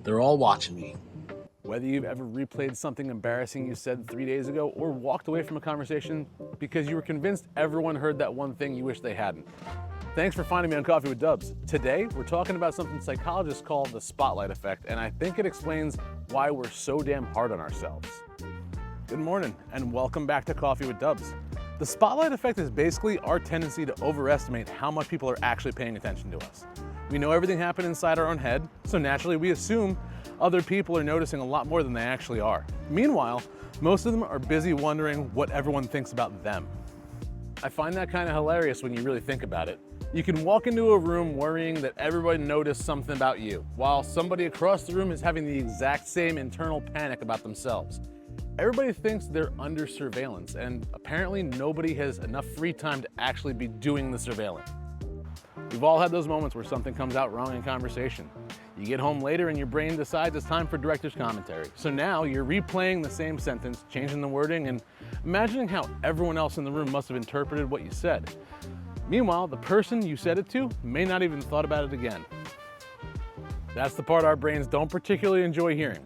They're all watching me. Whether you've ever replayed something embarrassing you said 3 days ago or walked away from a conversation because you were convinced everyone heard that one thing you wish they hadn't. Thanks for finding me on Coffee with Dubs. Today, we're talking about something psychologists call the spotlight effect, and I think it explains why we're so damn hard on ourselves. Good morning, and welcome back to Coffee with Dubs. The spotlight effect is basically our tendency to overestimate how much people are actually paying attention to us. We know everything happened inside our own head, so naturally we assume other people are noticing a lot more than they actually are. Meanwhile, most of them are busy wondering what everyone thinks about them. I find that kind of hilarious when you really think about it. You can walk into a room worrying that everybody noticed something about you, while somebody across the room is having the exact same internal panic about themselves. Everybody thinks they're under surveillance, and apparently nobody has enough free time to actually be doing the surveillance. We've all had those moments where something comes out wrong in conversation. You get home later and your brain decides it's time for director's commentary. So now you're replaying the same sentence, changing the wording, and imagining how everyone else in the room must have interpreted what you said. Meanwhile, the person you said it to may not even thought about it again. That's the part our brains don't particularly enjoy hearing.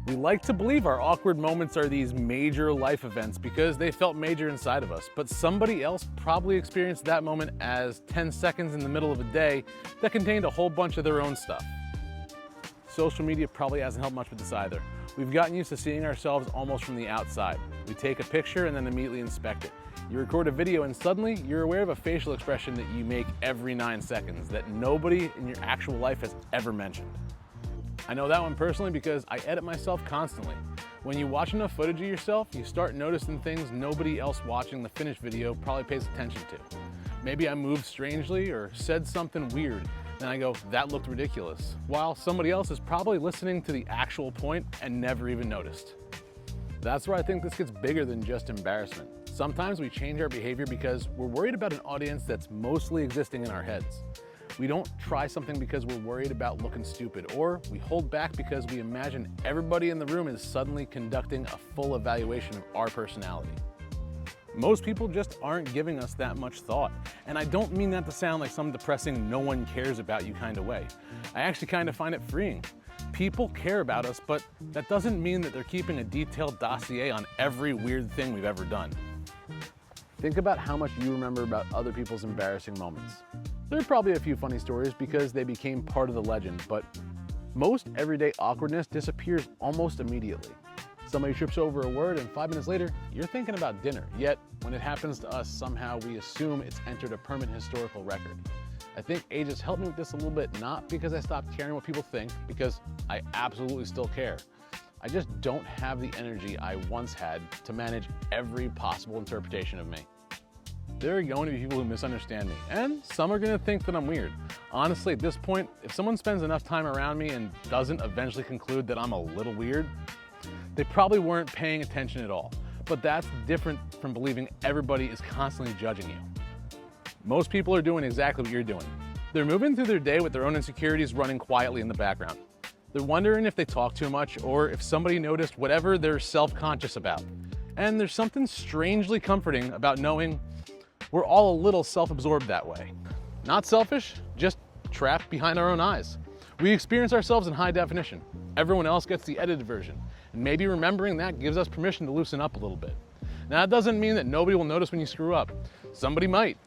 We like to believe our awkward moments are these major life events because they felt major inside of us, but somebody else probably experienced that moment as 10 seconds in the middle of a day that contained a whole bunch of their own stuff. Social media probably hasn't helped much with this either. We've gotten used to seeing ourselves almost from the outside. We take a picture and then immediately inspect it. You record a video and suddenly you're aware of a facial expression that you make every 9 seconds that nobody in your actual life has ever mentioned. I know that one personally because I edit myself constantly. When you watch enough footage of yourself, you start noticing things nobody else watching the finished video probably pays attention to. Maybe I moved strangely or said something weird, and I go, that looked ridiculous, while somebody else is probably listening to the actual point and never even noticed. That's where I think this gets bigger than just embarrassment. Sometimes we change our behavior because we're worried about an audience that's mostly existing in our heads. We don't try something because we're worried about looking stupid, or we hold back because we imagine everybody in the room is suddenly conducting a full evaluation of our personality. Most people just aren't giving us that much thought. And I don't mean that to sound like some depressing no one cares about you kind of way. I actually kind of find it freeing. People care about us, but that doesn't mean that they're keeping a detailed dossier on every weird thing we've ever done. Think about how much you remember about other people's embarrassing moments. There are probably a few funny stories because they became part of the legend, but most everyday awkwardness disappears almost immediately. Somebody trips over a word and 5 minutes later, you're thinking about dinner. Yet, when it happens to us, somehow we assume it's entered a permanent historical record. I think age has helped me with this a little bit, not because I stopped caring what people think, because I absolutely still care. I just don't have the energy I once had to manage every possible interpretation of me. There are going to be people who misunderstand me, and some are going to think that I'm weird. Honestly, at this point, if someone spends enough time around me and doesn't eventually conclude that I'm a little weird, they probably weren't paying attention at all. But that's different from believing everybody is constantly judging you. Most people are doing exactly what you're doing. They're moving through their day with their own insecurities running quietly in the background. They're wondering if they talk too much or if somebody noticed whatever they're self-conscious about. And there's something strangely comforting about knowing we're all a little self-absorbed that way. Not selfish, just trapped behind our own eyes. We experience ourselves in high definition. Everyone else gets the edited version. And maybe remembering that gives us permission to loosen up a little bit. Now, that doesn't mean that nobody will notice when you screw up. Somebody might.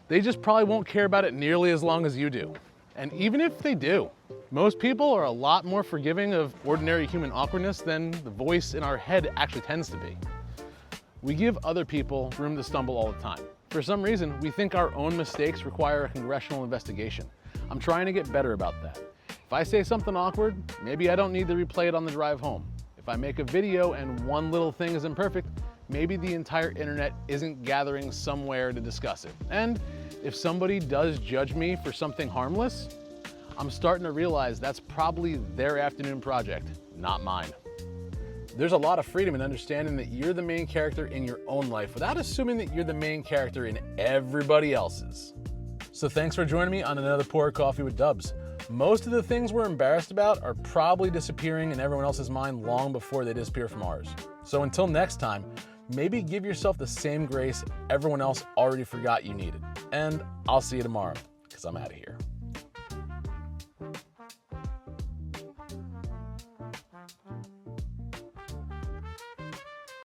They just probably won't care about it nearly as long as you do. And even if they do, most people are a lot more forgiving of ordinary human awkwardness than the voice in our head actually tends to be. We give other people room to stumble all the time. For some reason, we think our own mistakes require a congressional investigation. I'm trying to get better about that. If I say something awkward, maybe I don't need to replay it on the drive home. If I make a video and one little thing is imperfect, maybe the entire internet isn't gathering somewhere to discuss it. And if somebody does judge me for something harmless, I'm starting to realize that's probably their afternoon project, not mine. There's a lot of freedom in understanding that you're the main character in your own life without assuming that you're the main character in everybody else's. So thanks for joining me on another Pour Coffee with Dubs. Most of the things we're embarrassed about are probably disappearing in everyone else's mind long before they disappear from ours. So until next time, maybe give yourself the same grace everyone else already forgot you needed. And I'll see you tomorrow, because I'm out of here.